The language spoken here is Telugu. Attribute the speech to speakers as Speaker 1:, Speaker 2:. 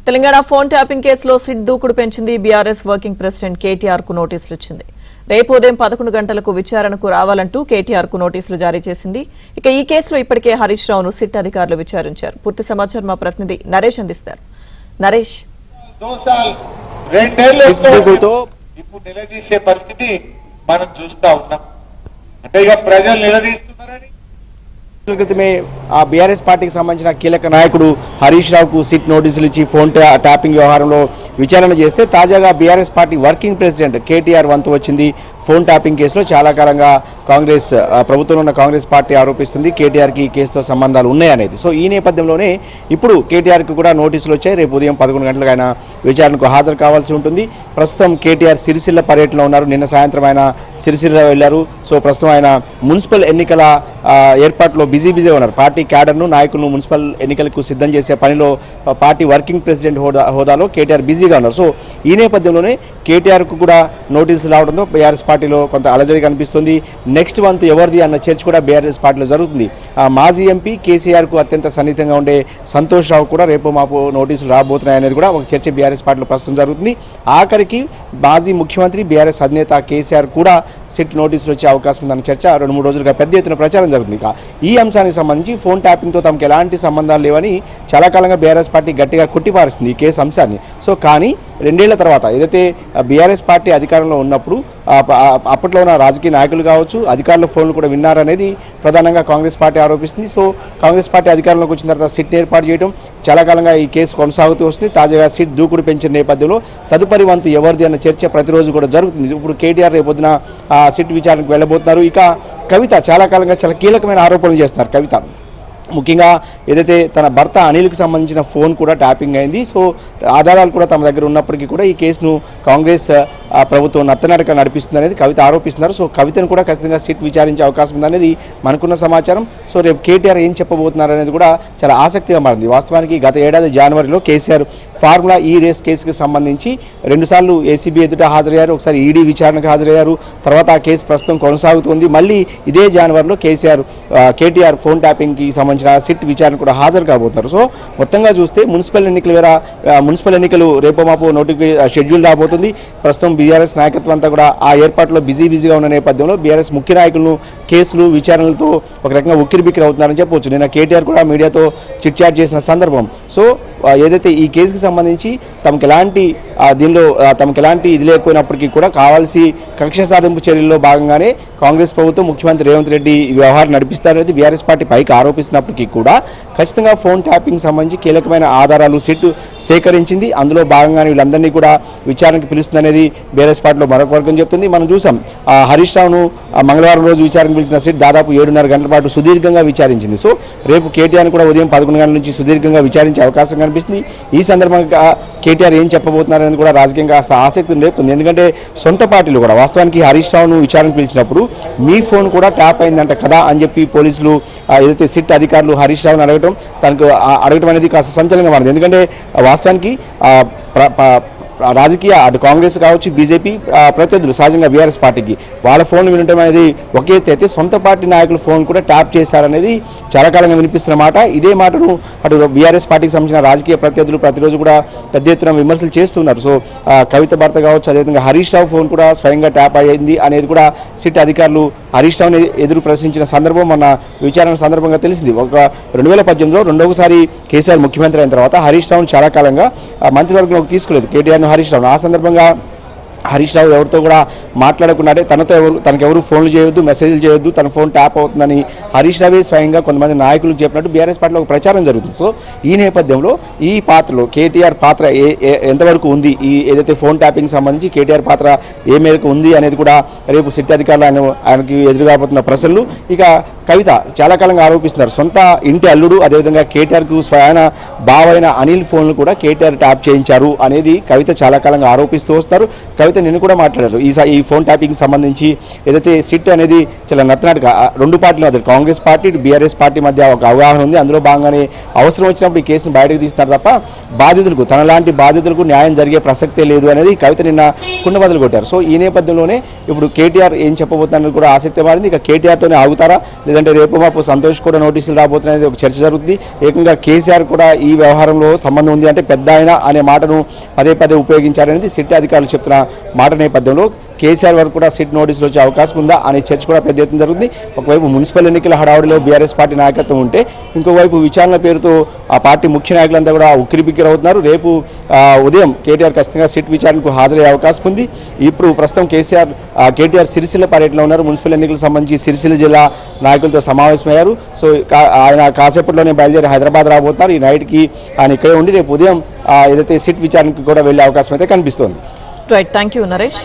Speaker 1: తెలంగాణ ఫోన్ ట్యాపింగ్ కేసులో సిట్ దూకుడు పెంచింది. బీఆర్ఎస్ వర్కింగ్ ప్రెసిడెంట్ కేటీఆర్ కు నోటీసులు ఇచ్చింది. రేపు ఉదయం 11 గంటలకు విచారణకు రావాలంటూ కేటీఆర్ కు నోటీసులు జారీ చేసింది. ఇక ఈ కేసులో ఇప్పటికే హరీష్ రావును సిట్ అధికారులు విచారించారు. పూర్తి సమాచారం మా ప్రతినిధి నరేష్ అందిస్తారు. నరేష్,
Speaker 2: ఇప్పుడు నిలదీసే పరిస్థితి మనం చూస్తా ఉన్నాం. అంటే ఇక ప్రజలు నిలదీస్తున్నారని
Speaker 3: క్రితమే ఆ బీఆర్ఎస్ పార్టీకి సంబంధించిన కీలక నాయకుడు హరీష్ రావుకు సిట్ నోటీసులు ఇచ్చి ఫోన్ ట్యాపింగ్ వ్యవహారంలో విచారణ చేస్తే తాజాగా BRS party working president KTR వంతు వచ్చింది. ఫోన్ ట్యాపింగ్ కేసులో చాలా కాలంగా కాంగ్రెస్ ప్రభుత్వంలో ఉన్న కాంగ్రెస్ పార్టీ ఆరోపిస్తుంది కేటీఆర్కి ఈ కేసుతో సంబంధాలు ఉన్నాయనేది. సో ఈ నేపథ్యంలోనే ఇప్పుడు కేటీఆర్కి కూడా నోటీసులు వచ్చాయి. రేపు ఉదయం 11 గంటలకు ఆయన విచారణకు హాజరు కావాల్సి ఉంటుంది. ప్రస్తుతం కేటీఆర్ సిరిసిల్ల పర్యటనలో ఉన్నారు. నిన్న సాయంత్రం ఆయన సిరిసిల్ల వెళ్లారు. సో ప్రస్తుతం ఆయన మున్సిపల్ ఎన్నికల ఏర్పాట్లో బిజీగా ఉన్నారు. పార్టీ క్యాడర్ను నాయకులను మున్సిపల్ ఎన్నికలకు సిద్ధం చేసే పనిలో పార్టీ వర్కింగ్ ప్రెసిడెంట్ హోదాలో కేటీఆర్ బిజీగా ఉన్నారు. సో ఈ నేపథ్యంలోనే కేటీఆర్కు కూడా నోటీసులు రావడంతో బీఆర్ఎస్ పార్టీలో కొంత అలజడి కనిపిస్తుంది. నెక్స్ట్ వంతు ఎవరిది అన్న చర్చ కూడా బీఆర్ఎస్ పార్టీలో జరుగుతుంది. మాజీ ఎంపీ కేసీఆర్కు అత్యంత సన్నిహితంగా ఉండే సంతోష్ రావు కూడా రేపు మాపు నోటీసులు రాబోతున్నాయనేది కూడా ఒక చర్చ బీఆర్ఎస్ పార్టీలో ప్రస్తుతం జరుగుతుంది. ఆఖరికి మాజీ ముఖ్యమంత్రి బీఆర్ఎస్ అధినేత కేసీఆర్ కూడా సిట్ నోటీసులు వచ్చే అవకాశం ఉందన్న చర్చ 2-3 రోజులుగా పెద్ద ఎత్తున ప్రచారం జరుగుతుంది. ఇక ఈ అంశానికి సంబంధించి ఫోన్ ట్యాపింగ్తో తమకు ఎలాంటి సంబంధాలు లేవని చాలా కాలంగా బీఆర్ఎస్ పార్టీ గట్టిగా కొట్టిపారుస్తుంది ఈ కేసు అంశాన్ని. సో కానీ 2 ఏళ్ల తర్వాత ఏదైతే బీఆర్ఎస్ పార్టీ అధికారంలో ఉన్నప్పుడు అప్పట్లో ఉన్న రాజకీయ నాయకులు కావచ్చు అధికారుల ఫోన్లు కూడా విన్నారనేది ప్రధానంగా కాంగ్రెస్ పార్టీ ఆరోపిస్తుంది. సో కాంగ్రెస్ పార్టీ అధికారంలోకి వచ్చిన తర్వాత సిట్ ఏర్పాటు చేయడం చాలా కాలంగా ఈ కేసు కొనసాగుతూ వస్తుంది. తాజాగా సిట్ దూకుడు పెంచిన నేపథ్యంలో తదుపరి వంతు ఎవరిది అన్న చర్చ ప్రతిరోజు కూడా జరుగుతుంది. ఇప్పుడు కేటీఆర్ రేపొద్దున సిట్ విచారణకు వెళ్ళబోతున్నారు. ఇక కవిత చాలా కాలంగా చాలా కీలకమైన ఆరోపణలు చేస్తున్నారు. కవిత ముఖ్యంగా ఏదైతే తన భర్త అనిల్కి సంబంధించిన ఫోన్ కూడా ట్యాపింగ్ అయింది. సో ఆధారాలు కూడా తమ దగ్గర ఉన్నప్పటికీ కూడా ఈ కేసును కాంగ్రెస్ ప్రభుత్వం నత్తనడక నడిపిస్తుంది అనేది కవిత ఆరోపిస్తున్నారు. సో కవితను కూడా ఖచ్చితంగా సిట్ విచారించే అవకాశం ఉందనేది మనకున్న సమాచారం. సో రేపు కేటీఆర్ ఏం చెప్పబోతున్నారు అనేది కూడా చాలా ఆసక్తిగా మారింది. వాస్తవానికి గత ఏడాది జనవరిలో కేసీఆర్ ఫార్ములా ఈ రేస్ కేసుకు సంబంధించి 2 సార్లు ఏసీబీ ఎదుట హాజరయ్యారు. ఒకసారి ఈడీ విచారణకు హాజరయ్యారు. తర్వాత ఆ కేసు ప్రస్తుతం కొనసాగుతుంది. మళ్ళీ ఇదే జనవరిలో కేటీఆర్ ఫోన్ ట్యాపింగ్కి సంబంధించిన సిట్ విచారణ కూడా హాజరు కాబోతున్నారు. సో మొత్తంగా చూస్తే మున్సిపల్ ఎన్నికలు రేపో మాపో షెడ్యూల్ రాబోతుంది. ప్రస్తుతం బీఆర్ఎస్ నాయకత్వం అంతా కూడా ఆ ఏర్పాట్లో బిజీగా ఉన్న నేపథ్యంలో బీఆర్ఎస్ ముఖ్య నాయకులను కేసులు విచారణలతో ఒక రకంగా ఉక్కిరిబిక్కిరి అవుతున్నారని చెప్పవచ్చు. నిన్న కేటీఆర్ కూడా మీడియాతో చిట్ చాట్ చేసిన సందర్భం. సో ఏదైతే ఈ కేసుకి సంబంధించి తమకు ఎలాంటి ఇది లేకపోయినప్పటికీ కూడా కావాల్సి కక్ష సాధింపు చర్యల్లో భాగంగానే కాంగ్రెస్ ప్రభుత్వం ముఖ్యమంత్రి రేవంత్ రెడ్డి ఈ వ్యవహారం నడిపిస్తారనేది బీఆర్ఎస్ పార్టీ పైకి ఆరోపిస్తున్నప్పటికీ కూడా ఖచ్చితంగా ఫోన్ ట్యాపింగ్ సంబంధించి కీలకమైన ఆధారాలు సిట్ సేకరించింది. అందులో భాగంగానే వీళ్ళందరినీ కూడా విచారణకు పిలుస్తుందనేది బీఆర్ఎస్ పార్టీలో మరొక వర్గం చెప్తుంది. మనం చూసాం హరీష్ రావును మంగళవారం రోజు విచారణకు పిలిచిన సిట్ దాదాపు 7:30 గంటల పాటు సుదీర్ఘంగా విచారించింది. సో రేపు కేటీఆర్ కూడా ఉదయం 11 గంటల నుంచి సుదీర్ఘంగా విచారించే అవకాశం కనిపిస్తుంది. ఈ సందర్భంగా కేటీఆర్ ఏం చెప్పబోతున్నారనేది కూడా రాజకీయంగా ఆసక్తిని రేపుతుంది. ఎందుకంటే సొంత పార్టీలు కూడా వాస్తవానికి హరీష్ రావును విచారణకు పిలిచినప్పుడు మీ ఫోన్ కూడా ట్యాప్ అయిందంట కదా అని చెప్పి పోలీసులు ఏదైతే సిట్ అధికారులు హరీష్ రావును అడగడం అనేది కాస్త సంచలనంగా మారింది. ఎందుకంటే వాస్తవానికి రాజకీయ అటు కాంగ్రెస్ కావచ్చు బీజేపీ ప్రత్యర్థులు సహజంగా బీఆర్ఎస్ పార్టీకి వాళ్ళ ఫోన్ వినటం అనేది ఒకే అయితే సొంత పార్టీ నాయకుల ఫోన్ కూడా ట్యాప్ చేశారనేది చాలా కాలంగా వినిపిస్తున్న మాట. ఇదే మాటను అటు బీఆర్ఎస్ పార్టీకి సంబంధించిన రాజకీయ ప్రత్యర్థులు ప్రతిరోజు కూడా పెద్ద ఎత్తున విమర్శలు చేస్తున్నారు. సో కవిత భర్త కావచ్చు అదేవిధంగా హరీష్ రావు ఫోన్ కూడా స్వయంగా ట్యాప్ అయ్యింది అనేది కూడా సిట్ అధికారులు హరీష్ రావుని ఎదురు ప్రశ్నించిన సందర్భం మన విచారణ సందర్భంగా తెలిసింది. 2018లో రెండవసారి కేసీఆర్ ముఖ్యమంత్రి అయిన తర్వాత హరీష్ రావును చాలా కాలంగా మంత్రివర్గంలోకి తీసుకోలేదు కేటీఆర్ హరీష్ రావు. ఆ సందర్భంగా హరీష్ రావు ఎవరితో కూడా మాట్లాడకుండానే తనకెవరు ఫోన్లు చేయొద్దు, మెసేజ్లు చేయొద్దు, తన ఫోన్ ట్యాప్ అవుతుందని హరీష్ రావే స్వయంగా కొంతమంది నాయకులకు చెప్పినట్టు బీఆర్ఎస్ పార్టీలో ఒక ప్రచారం జరుగుతుంది. సో ఈ నేపథ్యంలో ఈ పాత్రలో కేటీఆర్ పాత్ర ఎంతవరకు ఉంది, ఈ ఏదైతే ఫోన్ ట్యాపింగ్ సంబంధించి కేటీఆర్ పాత్ర ఏ మేరకు ఉంది అనేది కూడా రేపు సిట్ అధికారులు ఆయనకి ఎదురుగాబోతున్న ప్రశ్నలు. ఇక కవిత చాలా కాలంగా ఆరోపిస్తున్నారు సొంత ఇంటి అల్లుడు అదేవిధంగా కేటీఆర్కు స్వయాన బావైన అనిల్ ఫోన్లు కూడా కేటీఆర్ ట్యాప్ చేయించారు అనేది కవిత చాలా కాలంగా ఆరోపిస్తూ వస్తారు. కవిత కవిత నిన్ను కూడా మాట్లాడారు ఈ ఫోన్ ట్యాపింగ్ సంబంధించి. ఏదైతే సిట్ అనేది చాలా నత్తనాటుగా రెండు పార్టీల మధ్య కాంగ్రెస్ పార్టీ బీఆర్ఎస్ పార్టీ మధ్య ఒక అవగాహన ఉంది. అందులో భాగంగానే అవసరం వచ్చినప్పుడు ఈ కేసును బయటకు తీస్తున్నారు తప్ప బాధితులకు తనలాంటి బాధితులకు న్యాయం జరిగే ప్రసక్తే లేదు అనేది కవిత నిన్న కుండబద్దలు కొట్టారు. సో ఈ నేపథ్యంలోనే ఇప్పుడు కేటీఆర్ ఏం చెప్పబోతున్నది కూడా ఆసక్తి మారింది. ఇక కేటీఆర్తోనే ఆగుతారా లేదంటే రేపు మాపు సంతోష్ కూడా నోటీసులు రాబోతున్నది ఒక చర్చ జరుగుతుంది. ఏకంగా కేసీఆర్ కూడా ఈ వ్యవహారంలో సంబంధం ఉంది అంటే పెద్ద ఆయన అనే మాటను పదే పదే ఉపయోగించారనేది సిట్ అధికారులు చెప్తున్న మాట నేపథ్యంలో కేసీఆర్ వరకు కూడా సిట్ నోటీసులు వచ్చే అవకాశం ఉందా అనే చర్చ కూడా పెద్ద ఎత్తున జరుగుతుంది. ఒకవైపు మున్సిపల్ ఎన్నికల హడావుడిలో బీఆర్ఎస్ పార్టీ నాయకత్వం ఉంటే ఇంకోవైపు విచారణ పేరుతో ఆ పార్టీ ముఖ్య నాయకులంతా కూడా ఉక్కిరిబిక్కిరి అవుతున్నారు. రేపు ఉదయం కేటీఆర్ ఖచ్చితంగా సిట్ విచారణకు హాజరయ్యే అవకాశం ఉంది. ఇప్పుడు ప్రస్తుతం కేటీఆర్ సిరిసిల్ల పర్యటనలో ఉన్నారు. మున్సిపల్ ఎన్నికలకు సంబంధించి సిరిసిల్ల జిల్లా నాయకులతో సమావేశమయ్యారు. సో ఆయన కాసేపట్లోనే బయలుదేరి హైదరాబాద్ రాబోతున్నారు. ఈ నైట్కి ఆయన ఇక్కడే ఉండి రేపు ఉదయం ఏదైతే సిట్ విచారణకు కూడా వెళ్ళే అవకాశం అయితే కనిపిస్తోంది.
Speaker 1: Right, thank you Naresh.